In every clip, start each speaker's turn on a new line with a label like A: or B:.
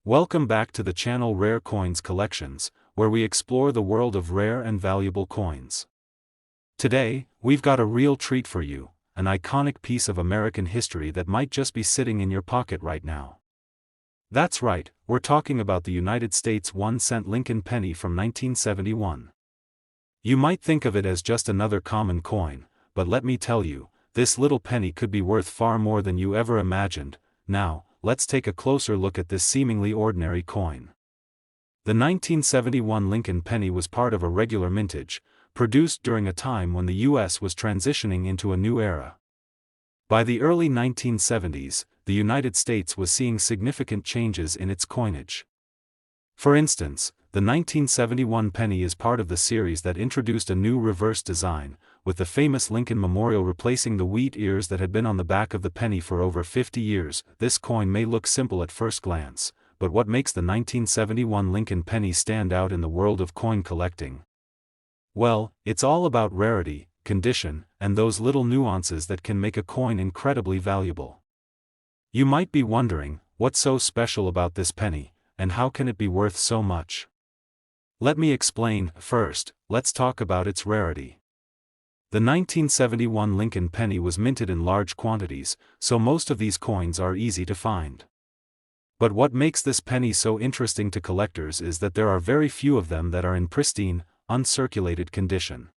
A: Welcome back to the channel Rare Coins Collections, where we explore the world of rare and valuable coins. Today, we've got a real treat for you, an iconic piece of American history that might just be sitting in your pocket right now. That's right, we're talking about the United States 1-cent Lincoln penny from 1971. You might think of it as just another common coin, but let me tell you, this little penny could be worth far more than you ever imagined. Now, let's take a closer look at this seemingly ordinary coin. The 1971 Lincoln penny was part of a regular mintage, produced during a time when the U.S. was transitioning into a new era. By the early 1970s, the United States was seeing significant changes in its coinage. For instance, the 1971 penny is part of the series that introduced a new reverse design, with the famous Lincoln Memorial replacing the wheat ears that had been on the back of the penny for over 50 years. This coin may look simple at first glance, but what makes the 1971 Lincoln penny stand out in the world of coin collecting? Well, it's all about rarity, condition, and those little nuances that can make a coin incredibly valuable. You might be wondering, what's so special about this penny, and how can it be worth so much? Let me explain. First, let's talk about its rarity. The 1971 Lincoln penny was minted in large quantities, so most of these coins are easy to find. But what makes this penny so interesting to collectors is that there are very few of them that are in pristine, uncirculated condition.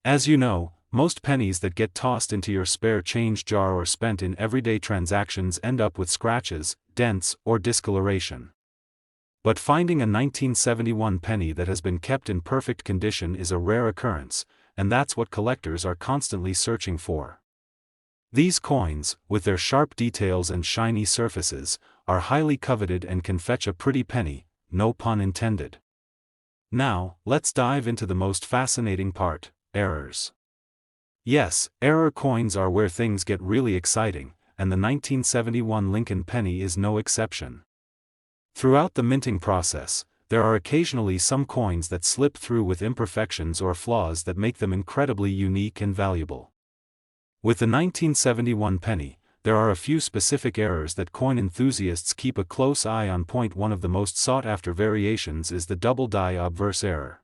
A: As you know, most pennies that get tossed into your spare change jar or spent in everyday transactions end up with scratches, dents, or discoloration. But finding a 1971 penny that has been kept in perfect condition is a rare occurrence, and that's what collectors are constantly searching for. These coins, with their sharp details and shiny surfaces, are highly coveted and can fetch a pretty penny, no pun intended. Now, let's dive into the most fascinating part: errors. Yes, error coins are where things get really exciting, and the 1971 Lincoln penny is no exception. Throughout the minting process, there are occasionally some coins that slip through with imperfections or flaws that make them incredibly unique and valuable. With the 1971 penny, there are a few specific errors that coin enthusiasts keep a close eye on. One of the most sought-after variations is the double die obverse error.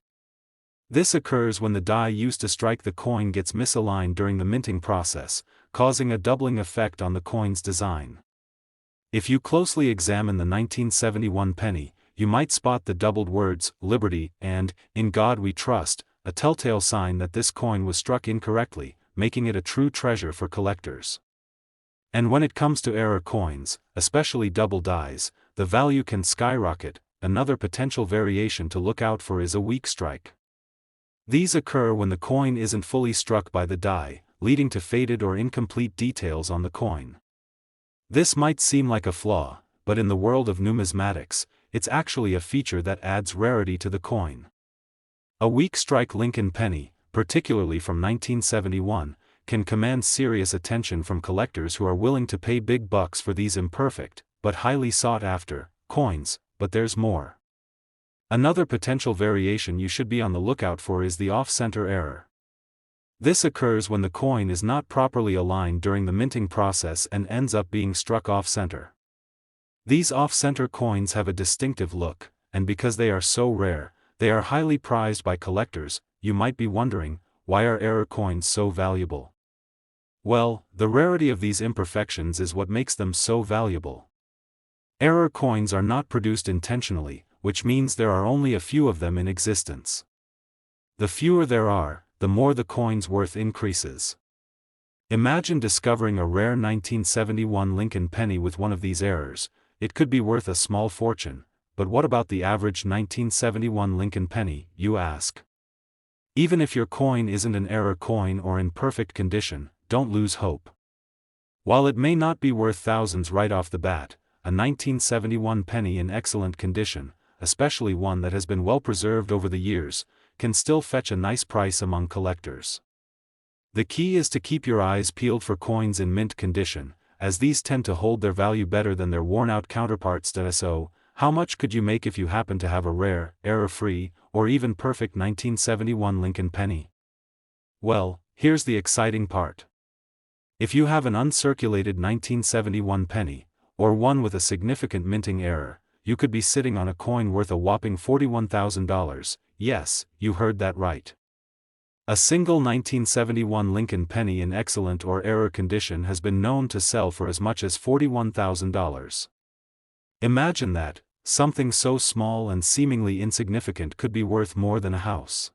A: This occurs when the die used to strike the coin gets misaligned during the minting process, causing a doubling effect on the coin's design. If you closely examine the 1971 penny, you might spot the doubled words, "Liberty" and "In God We Trust," a telltale sign that this coin was struck incorrectly, making it a true treasure for collectors. And when it comes to error coins, especially double dies, the value can skyrocket. Another potential variation to look out for is a weak strike. These occur when the coin isn't fully struck by the die, leading to faded or incomplete details on the coin. This might seem like a flaw, but in the world of numismatics, it's actually a feature that adds rarity to the coin. A weak strike Lincoln penny, particularly from 1971, can command serious attention from collectors who are willing to pay big bucks for these imperfect, but highly sought-after, coins. But there's more. Another potential variation you should be on the lookout for is the off-center error. This occurs when the coin is not properly aligned during the minting process and ends up being struck off-center. These off-center coins have a distinctive look, and because they are so rare, they are highly prized by collectors. You might be wondering, why are error coins so valuable? Well, the rarity of these imperfections is what makes them so valuable. Error coins are not produced intentionally, which means there are only a few of them in existence. The fewer there are, the more the coin's worth increases. Imagine discovering a rare 1971 Lincoln penny with one of these errors. It could be worth a small fortune, but what about the average 1971 Lincoln penny, you ask? Even if your coin isn't an error coin or in perfect condition, don't lose hope. While it may not be worth thousands right off the bat, a 1971 penny in excellent condition, especially one that has been well preserved over the years, can still fetch a nice price among collectors. The key is to keep your eyes peeled for coins in mint condition, as these tend to hold their value better than their worn-out counterparts. So, how much could you make if you happen to have a rare, error-free, or even perfect 1971 Lincoln penny? Well, here's the exciting part. If you have an uncirculated 1971 penny, or one with a significant minting error, you could be sitting on a coin worth a whopping $41,000, yes, you heard that right. A single 1971 Lincoln penny in excellent or error condition has been known to sell for as much as $41,000. Imagine that, something so small and seemingly insignificant could be worth more than a house.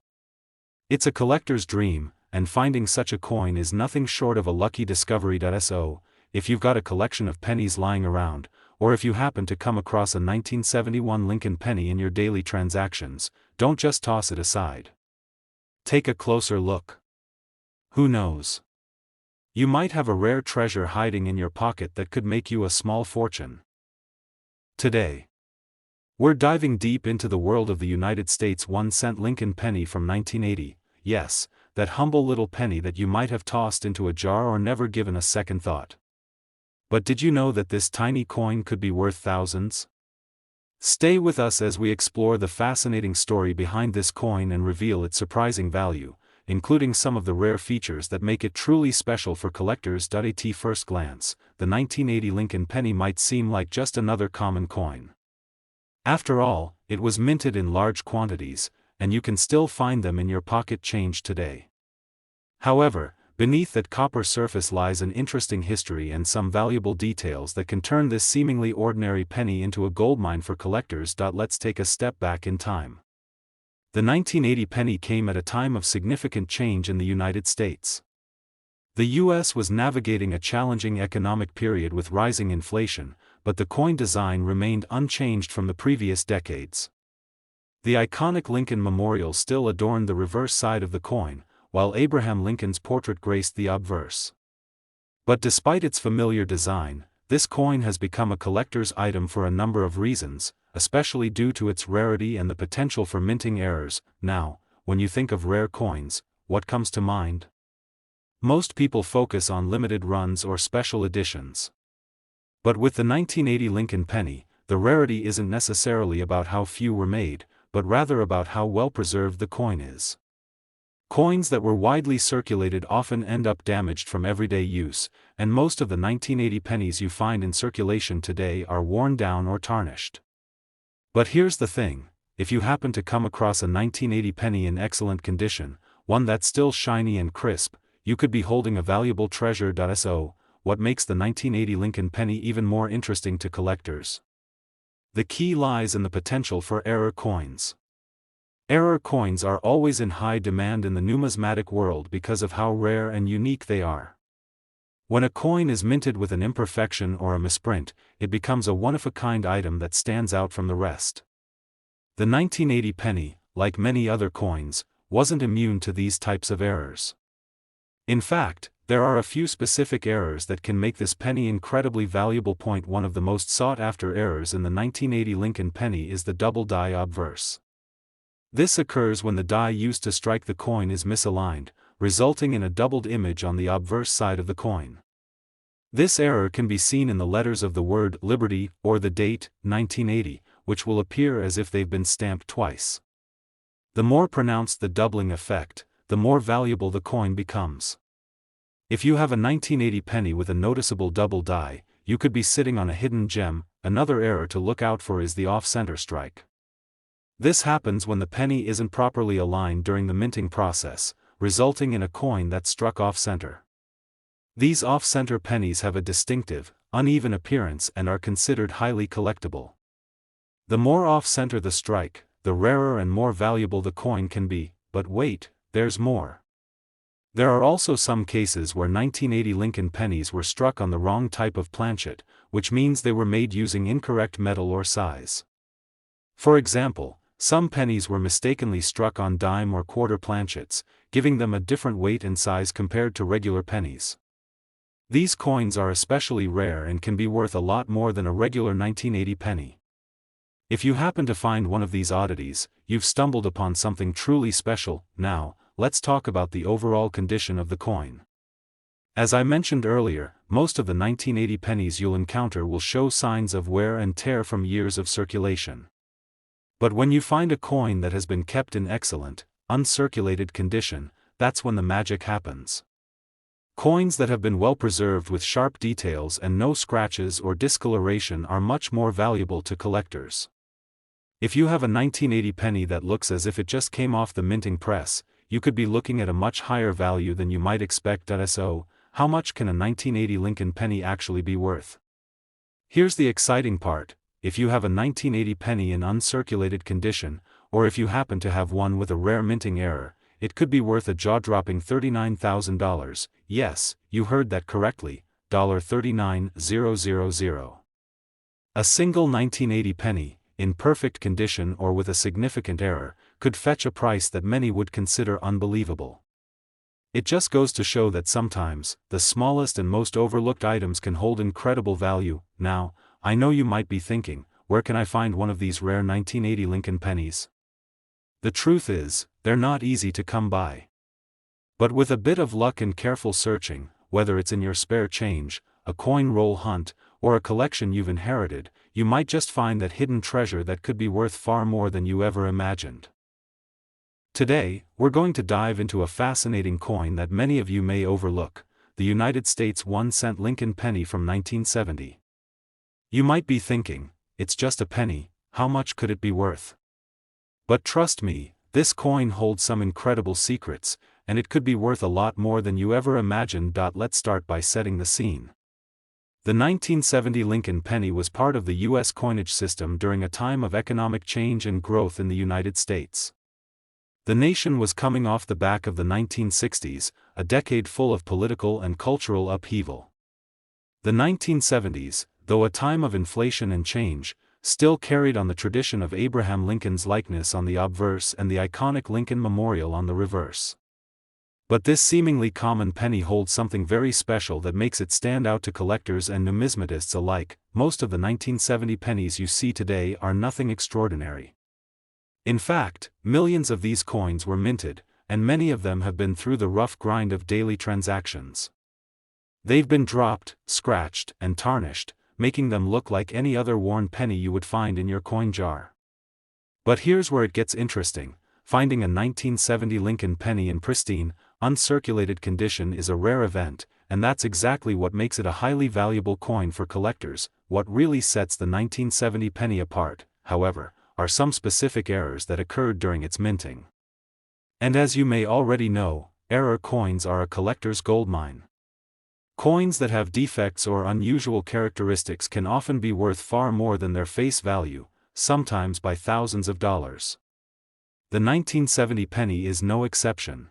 A: It's a collector's dream, and finding such a coin is nothing short of a lucky discovery. So, if you've got a collection of pennies lying around, or if you happen to come across a 1971 Lincoln penny in your daily transactions, don't just toss it aside. Take a closer look. Who knows? You might have a rare treasure hiding in your pocket that could make you a small fortune. Today, we're diving deep into the world of the United States 1-cent Lincoln penny from 1980, yes, that humble little penny that you might have tossed into a jar or never given a second thought. But did you know that this tiny coin could be worth thousands? Stay with us as we explore the fascinating story behind this coin and reveal its surprising value, including some of the rare features that make it truly special for collectors. At first glance, the 1980 Lincoln penny might seem like just another common coin. After all, it was minted in large quantities, and you can still find them in your pocket change today. However, beneath that copper surface lies an interesting history and some valuable details that can turn this seemingly ordinary penny into a goldmine for collectors. Let's take a step back in time. The 1980 penny came at a time of significant change in the United States. The U.S. was navigating a challenging economic period with rising inflation, but the coin design remained unchanged from the previous decades. The iconic Lincoln Memorial still adorned the reverse side of the coin, while Abraham Lincoln's portrait graced the obverse. But despite its familiar design, this coin has become a collector's item for a number of reasons, especially due to its rarity and the potential for minting errors. Now, when you think of rare coins, what comes to mind? Most people focus on limited runs or special editions. But with the 1980 Lincoln penny, the rarity isn't necessarily about how few were made, but rather about how well preserved the coin is. Coins that were widely circulated often end up damaged from everyday use, and most of the 1980 pennies you find in circulation today are worn down or tarnished. But here's the thing, if you happen to come across a 1980 penny in excellent condition, one that's still shiny and crisp, you could be holding a valuable treasure. So, what makes the 1980 Lincoln penny even more interesting to collectors? The key lies in the potential for error coins. Error coins are always in high demand in the numismatic world because of how rare and unique they are. When a coin is minted with an imperfection or a misprint, it becomes a one-of-a-kind item that stands out from the rest. The 1980 penny, like many other coins, wasn't immune to these types of errors. In fact, there are a few specific errors that can make this penny incredibly valuable. One of the most sought-after errors in the 1980 Lincoln penny is the double die obverse. This occurs when the die used to strike the coin is misaligned, resulting in a doubled image on the obverse side of the coin. This error can be seen in the letters of the word Liberty or the date, 1980, which will appear as if they've been stamped twice. The more pronounced the doubling effect, the more valuable the coin becomes. If you have a 1980 penny with a noticeable double die, you could be sitting on a hidden gem. Another error to look out for is the off-center strike. This happens when the penny isn't properly aligned during the minting process, resulting in a coin that's struck off-center. These off-center pennies have a distinctive, uneven appearance and are considered highly collectible. The more off-center the strike, the rarer and more valuable the coin can be. But wait, there's more. There are also some cases where 1980 Lincoln pennies were struck on the wrong type of planchet, which means they were made using incorrect metal or size. For example, some pennies were mistakenly struck on dime or quarter planchets, giving them a different weight and size compared to regular pennies. These coins are especially rare and can be worth a lot more than a regular 1980 penny. If you happen to find one of these oddities, you've stumbled upon something truly special. Now, let's talk about the overall condition of the coin. As I mentioned earlier, most of the 1980 pennies you'll encounter will show signs of wear and tear from years of circulation. But when you find a coin that has been kept in excellent, uncirculated condition, that's when the magic happens. Coins that have been well preserved with sharp details and no scratches or discoloration are much more valuable to collectors. If you have a 1980 penny that looks as if it just came off the minting press, you could be looking at a much higher value than you might expect. So, how much can a 1980 Lincoln penny actually be worth? Here's the exciting part: if you have a 1980 penny in uncirculated condition, or if you happen to have one with a rare minting error, it could be worth a jaw-dropping $39,000. Yes, you heard that correctly, $39,000. A single 1980 penny, in perfect condition or with a significant error, could fetch a price that many would consider unbelievable. It just goes to show that sometimes, the smallest and most overlooked items can hold incredible value. Now, I know you might be thinking, where can I find one of these rare 1980 Lincoln pennies? The truth is, they're not easy to come by. But with a bit of luck and careful searching, whether it's in your spare change, a coin roll hunt, or a collection you've inherited, you might just find that hidden treasure that could be worth far more than you ever imagined. Today, we're going to dive into a fascinating coin that many of you may overlook, the United States 1-cent Lincoln penny from 1970. You might be thinking, it's just a penny, how much could it be worth? But trust me, this coin holds some incredible secrets, and it could be worth a lot more than you ever imagined. Let's start by setting the scene. The 1970 Lincoln penny was part of the U.S. coinage system during a time of economic change and growth in the United States. The nation was coming off the back of the 1960s, a decade full of political and cultural upheaval. The 1970s, though a time of inflation and change, still carried on the tradition of Abraham Lincoln's likeness on the obverse and the iconic Lincoln Memorial on the reverse. But this seemingly common penny holds something very special that makes it stand out to collectors and numismatists alike. Most of the 1970 pennies you see today are nothing extraordinary. In fact, millions of these coins were minted, and many of them have been through the rough grind of daily transactions. They've been dropped, scratched, and tarnished, making them look like any other worn penny you would find in your coin jar. But here's where it gets interesting: finding a 1970 Lincoln penny in pristine, uncirculated condition is a rare event, and that's exactly what makes it a highly valuable coin for collectors. What really sets the 1970 penny apart, however, are some specific errors that occurred during its minting. And as you may already know, error coins are a collector's goldmine. Coins that have defects or unusual characteristics can often be worth far more than their face value, sometimes by thousands of dollars. The 1970 penny is no exception.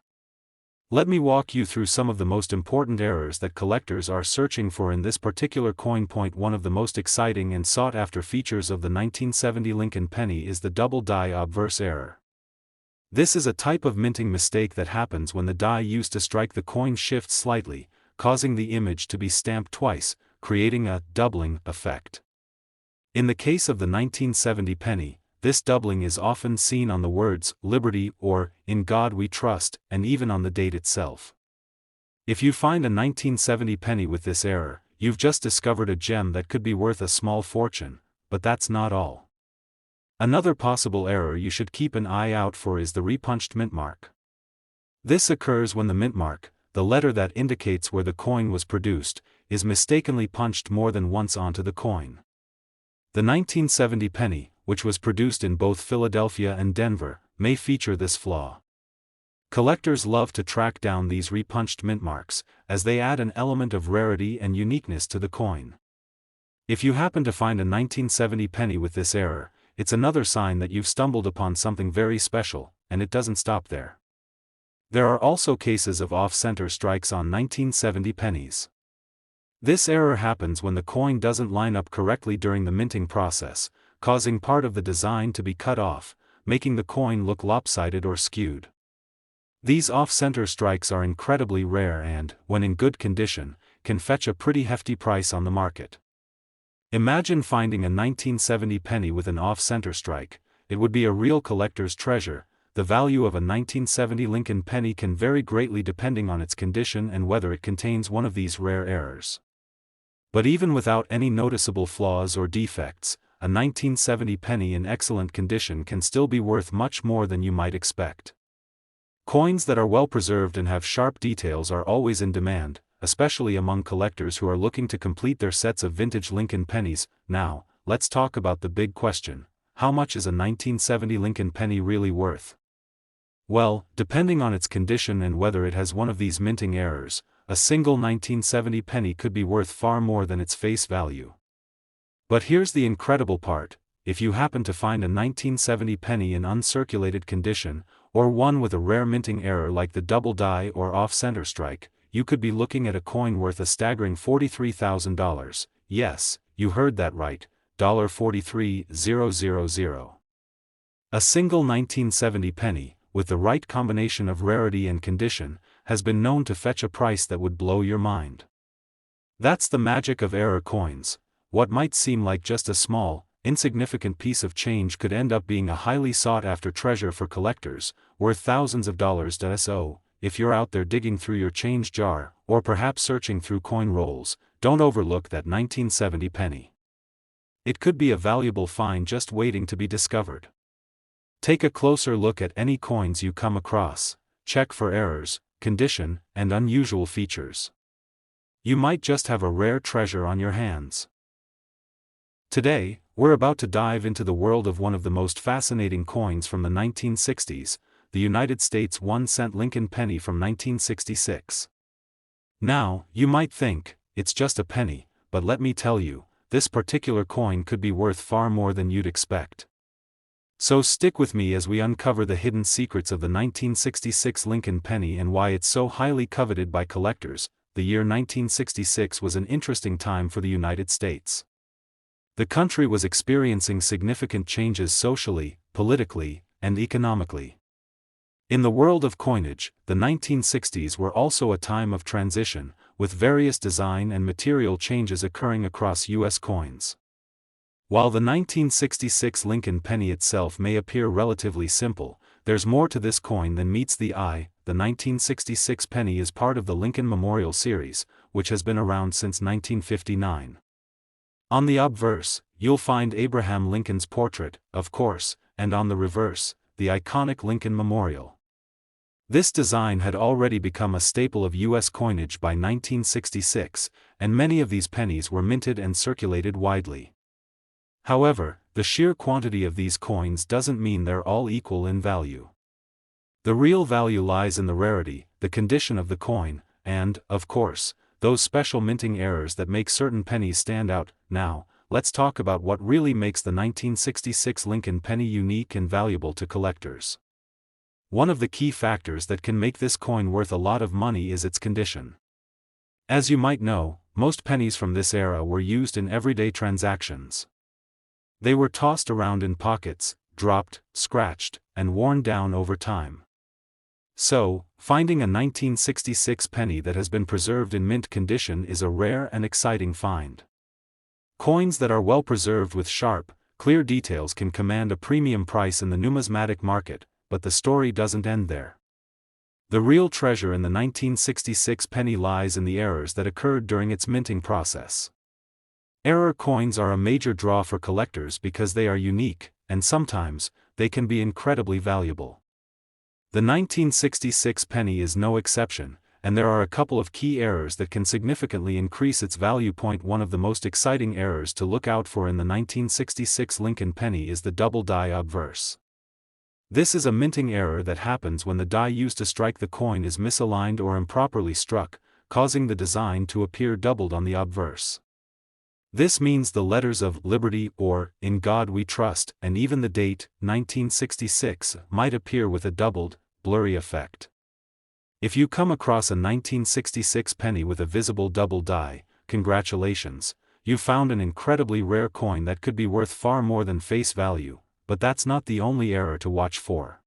A: Let me walk you through some of the most important errors that collectors are searching for in this particular coin. Point 1: of the most exciting and sought-after features of the 1970 Lincoln penny is the double die obverse error. This is a type of minting mistake that happens when the die used to strike the coin shifts slightly, causing the image to be stamped twice, creating a doubling effect. In the case of the 1970 penny, this doubling is often seen on the words "Liberty" or "In God We Trust," and even on the date itself. If you find a 1970 penny with this error, you've just discovered a gem that could be worth a small fortune, but that's not all. Another possible error you should keep an eye out for is the repunched mint mark. This occurs when the mint mark, the letter that indicates where the coin was produced, is mistakenly punched more than once onto the coin. The 1970 penny, which was produced in both Philadelphia and Denver, may feature this flaw. Collectors love to track down these repunched mint marks, as they add an element of rarity and uniqueness to the coin. If you happen to find a 1970 penny with this error, it's another sign that you've stumbled upon something very special, and it doesn't stop there. There are also cases of off-center strikes on 1970 pennies. This error happens when the coin doesn't line up correctly during the minting process, causing part of the design to be cut off, making the coin look lopsided or skewed. These off-center strikes are incredibly rare and, when in good condition, can fetch a pretty hefty price on the market. Imagine finding a 1970 penny with an off-center strike. It would be a real collector's treasure. The value of a 1970 Lincoln penny can vary greatly depending on its condition and whether it contains one of these rare errors. But even without any noticeable flaws or defects, a 1970 penny in excellent condition can still be worth much more than you might expect. Coins that are well preserved and have sharp details are always in demand, especially among collectors who are looking to complete their sets of vintage Lincoln pennies. Now, let's talk about the big question: how much is a 1970 Lincoln penny really worth? Well, depending on its condition and whether it has one of these minting errors, a single 1970 penny could be worth far more than its face value. But here's the incredible part: if you happen to find a 1970 penny in uncirculated condition, or one with a rare minting error like the double die or off-center strike, you could be looking at a coin worth a staggering $43,000. Yes, you heard that right, $43,000. A single 1970 penny, with the right combination of rarity and condition, has been known to fetch a price that would blow your mind. That's the magic of error coins. What might seem like just a small, insignificant piece of change could end up being a highly sought-after treasure for collectors, worth thousands of dollars. So, if you're out there digging through your change jar, or perhaps searching through coin rolls, don't overlook that 1970 penny. It could be a valuable find just waiting to be discovered. Take a closer look at any coins you come across, check for errors, condition, and unusual features. You might just have a rare treasure on your hands. Today, we're about to dive into the world of one of the most fascinating coins from the 1960s, the United States 1-cent Lincoln penny from 1966. Now, you might think, it's just a penny, but let me tell you, this particular coin could be worth far more than you'd expect. So stick with me as we uncover the hidden secrets of the 1966 Lincoln penny and why it's so highly coveted by collectors. The year 1966 was an interesting time for the United States. The country was experiencing significant changes socially, politically, and economically. In the world of coinage, the 1960s were also a time of transition, with various design and material changes occurring across U.S. coins. While the 1966 Lincoln penny itself may appear relatively simple, there's more to this coin than meets the eye. The 1966 penny is part of the Lincoln Memorial series, which has been around since 1959. On the obverse, you'll find Abraham Lincoln's portrait, of course, and on the reverse, the iconic Lincoln Memorial. This design had already become a staple of U.S. coinage by 1966, and many of these pennies were minted and circulated widely. However, the sheer quantity of these coins doesn't mean they're all equal in value. The real value lies in the rarity, the condition of the coin, and, of course, those special minting errors that make certain pennies stand out. Now, let's talk about what really makes the 1966 Lincoln penny unique and valuable to collectors. One of the key factors that can make this coin worth a lot of money is its condition. As you might know, most pennies from this era were used in everyday transactions. They were tossed around in pockets, dropped, scratched, and worn down over time. So, finding a 1966 penny that has been preserved in mint condition is a rare and exciting find. Coins that are well preserved with sharp, clear details can command a premium price in the numismatic market, but the story doesn't end there. The real treasure in the 1966 penny lies in the errors that occurred during its minting process. Error coins are a major draw for collectors because they are unique, and sometimes, they can be incredibly valuable. The 1966 penny is no exception, and there are a couple of key errors that can significantly increase its value. One of the most exciting errors to look out for in the 1966 Lincoln penny is the double die obverse. This is a minting error that happens when the die used to strike the coin is misaligned or improperly struck, causing the design to appear doubled on the obverse. This means the letters of Liberty or In God We Trust and even the date, 1966, might appear with a doubled, blurry effect. If you come across a 1966 penny with a visible double die, congratulations, you've found an incredibly rare coin that could be worth far more than face value, but that's not the only error to watch for.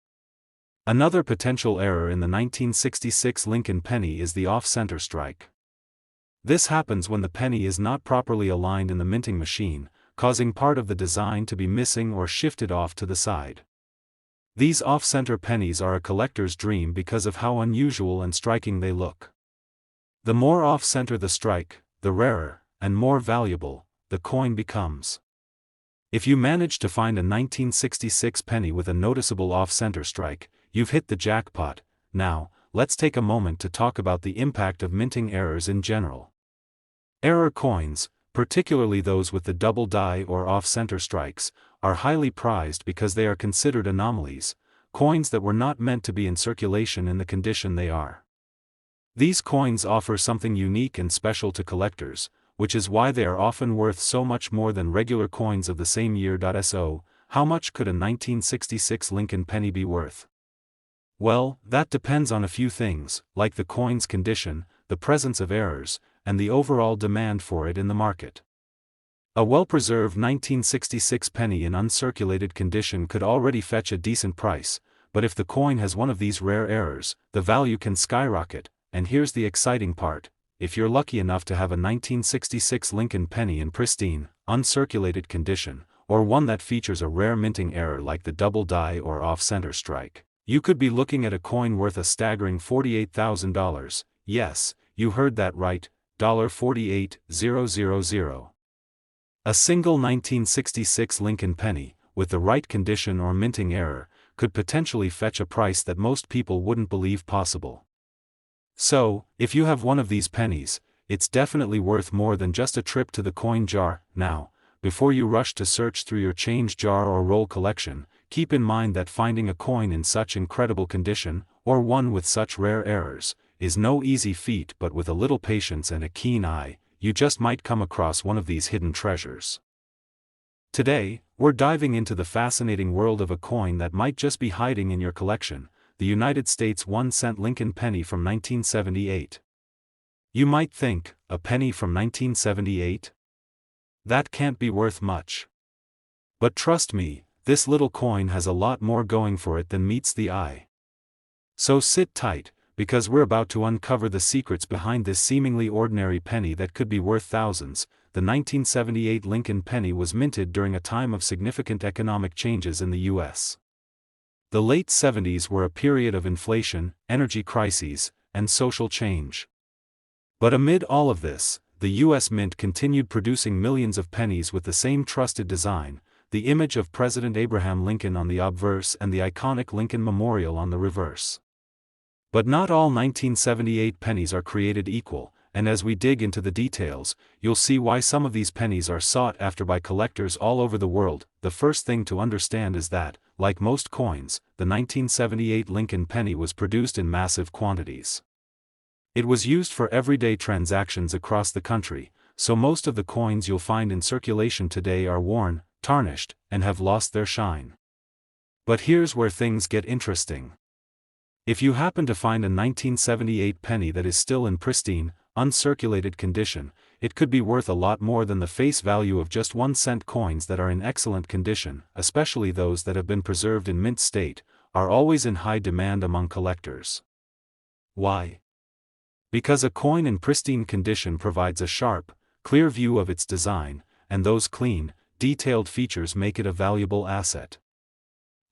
A: Another potential error in the 1966 Lincoln penny is the off-center strike. This happens when the penny is not properly aligned in the minting machine, causing part of the design to be missing or shifted off to the side. These off-center pennies are a collector's dream because of how unusual and striking they look. The more off-center the strike, the rarer, and more valuable, the coin becomes. If you manage to find a 1966 penny with a noticeable off-center strike, you've hit the jackpot. Now, let's take a moment to talk about the impact of minting errors in general. Error coins, particularly those with the double die or off-center strikes, are highly prized because they are considered anomalies, coins that were not meant to be in circulation in the condition they are. These coins offer something unique and special to collectors, which is why they are often worth so much more than regular coins of the same year. So, how much could a 1966 Lincoln penny be worth? Well, that depends on a few things, like the coin's condition, the presence of errors, and the overall demand for it in the market. A well-preserved 1966 penny in uncirculated condition could already fetch a decent price, but if the coin has one of these rare errors, the value can skyrocket. And here's the exciting part: if you're lucky enough to have a 1966 Lincoln penny in pristine, uncirculated condition, or one that features a rare minting error like the double die or off-center strike, you could be looking at a coin worth a staggering $48,000. Yes, you heard that right, $48,000. A single 1966 Lincoln penny, with the right condition or minting error, could potentially fetch a price that most people wouldn't believe possible. So, if you have one of these pennies, it's definitely worth more than just a trip to the coin jar. Now, before you rush to search through your change jar or roll collection, keep in mind that finding a coin in such incredible condition, or one with such rare errors, is no easy feat, but with a little patience and a keen eye, you just might come across one of these hidden treasures. Today, we're diving into the fascinating world of a coin that might just be hiding in your collection, the United States 1-cent Lincoln penny from 1978. You might think, a penny from 1978? That can't be worth much. But trust me, this little coin has a lot more going for it than meets the eye. So sit tight, because we're about to uncover the secrets behind this seemingly ordinary penny that could be worth thousands. The 1978 Lincoln penny was minted during a time of significant economic changes in the U.S. The late 70s were a period of inflation, energy crises, and social change. But amid all of this, the U.S. Mint continued producing millions of pennies with the same trusted design, the image of President Abraham Lincoln on the obverse and the iconic Lincoln Memorial on the reverse. But not all 1978 pennies are created equal, and as we dig into the details, you'll see why some of these pennies are sought after by collectors all over the world. The first thing to understand is that, like most coins, the 1978 Lincoln penny was produced in massive quantities. It was used for everyday transactions across the country, so most of the coins you'll find in circulation today are worn, tarnished, and have lost their shine. But here's where things get interesting. If you happen to find a 1978 penny that is still in pristine, uncirculated condition, it could be worth a lot more than the face value of just 1-cent coins that are in excellent condition, especially those that have been preserved in mint state, are always in high demand among collectors. Why? Because a coin in pristine condition provides a sharp, clear view of its design, and those clean, detailed features make it a valuable asset.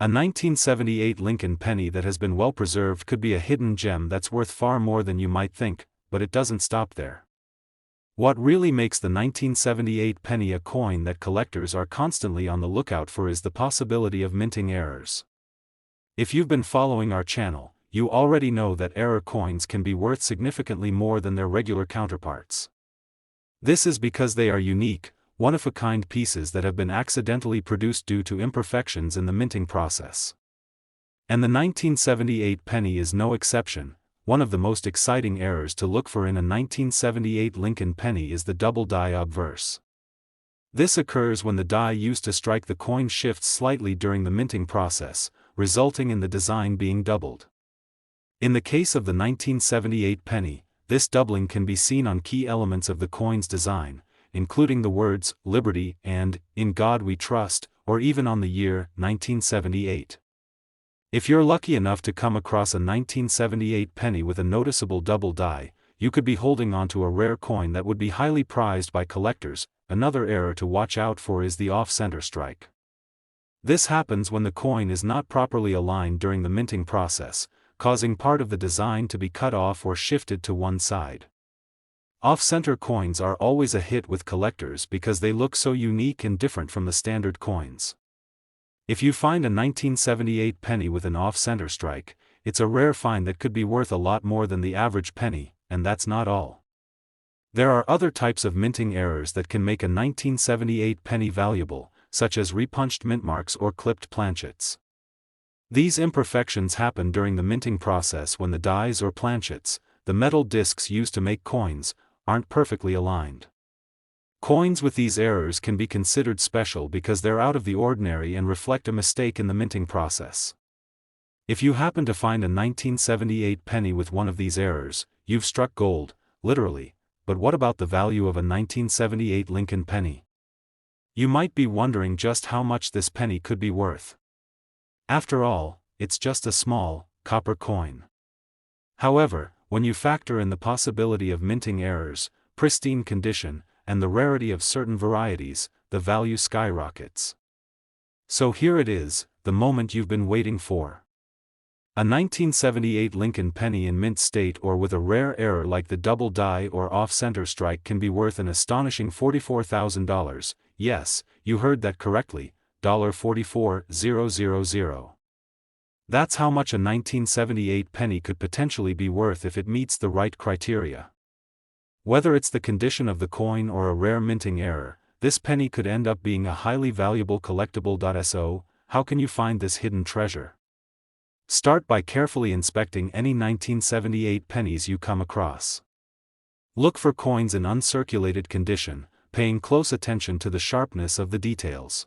A: A 1978 Lincoln penny that has been well preserved could be a hidden gem that's worth far more than you might think, but it doesn't stop there. What really makes the 1978 penny a coin that collectors are constantly on the lookout for is the possibility of minting errors. If you've been following our channel, you already know that error coins can be worth significantly more than their regular counterparts. This is because they are unique, one-of-a-kind pieces that have been accidentally produced due to imperfections in the minting process. And the 1978 penny is no exception. One of the most exciting errors to look for in a 1978 Lincoln penny is the double die obverse. This occurs when the die used to strike the coin shifts slightly during the minting process, resulting in the design being doubled. In the case of the 1978 penny, this doubling can be seen on key elements of the coin's design, including the words, "Liberty" and "In God We Trust," or even on the year, 1978. If you're lucky enough to come across a 1978 penny with a noticeable double die, you could be holding onto a rare coin that would be highly prized by collectors. Another error to watch out for is the off-center strike. This happens when the coin is not properly aligned during the minting process, causing part of the design to be cut off or shifted to one side. Off-center coins are always a hit with collectors because they look so unique and different from the standard coins. If you find a 1978 penny with an off-center strike, it's a rare find that could be worth a lot more than the average penny, and that's not all. There are other types of minting errors that can make a 1978 penny valuable, such as repunched mint marks or clipped planchets. These imperfections happen during the minting process when the dies or planchets, the metal discs used to make coins, aren't perfectly aligned. Coins with these errors can be considered special because they're out of the ordinary and reflect a mistake in the minting process. If you happen to find a 1978 penny with one of these errors, you've struck gold, literally. But what about the value of a 1978 Lincoln penny? You might be wondering just how much this penny could be worth. After all, it's just a small, copper coin. However, when you factor in the possibility of minting errors, pristine condition, and the rarity of certain varieties, the value skyrockets. So here it is, the moment you've been waiting for. A 1978 Lincoln penny in mint state or with a rare error like the double die or off-center strike can be worth an astonishing $44,000, yes, you heard that correctly, $44,000. That's how much a 1978 penny could potentially be worth if it meets the right criteria. Whether it's the condition of the coin or a rare minting error, this penny could end up being a highly valuable collectible. So, how can you find this hidden treasure? Start by carefully inspecting any 1978 pennies you come across. Look for coins in uncirculated condition, paying close attention to the sharpness of the details.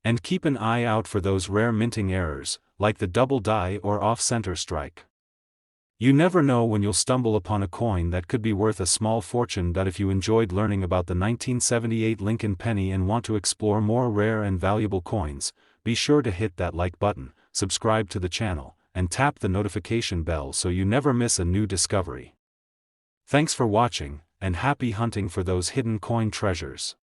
A: And keep an eye out for those rare minting errors, like the double die or off-center strike. You never know when you'll stumble upon a coin that could be worth a small fortune. If you enjoyed learning about the 1978 Lincoln penny and want to explore more rare and valuable coins, be sure to hit that like button, subscribe to the channel, and tap the notification bell so you never miss a new discovery. Thanks for watching, and happy hunting for those hidden coin treasures.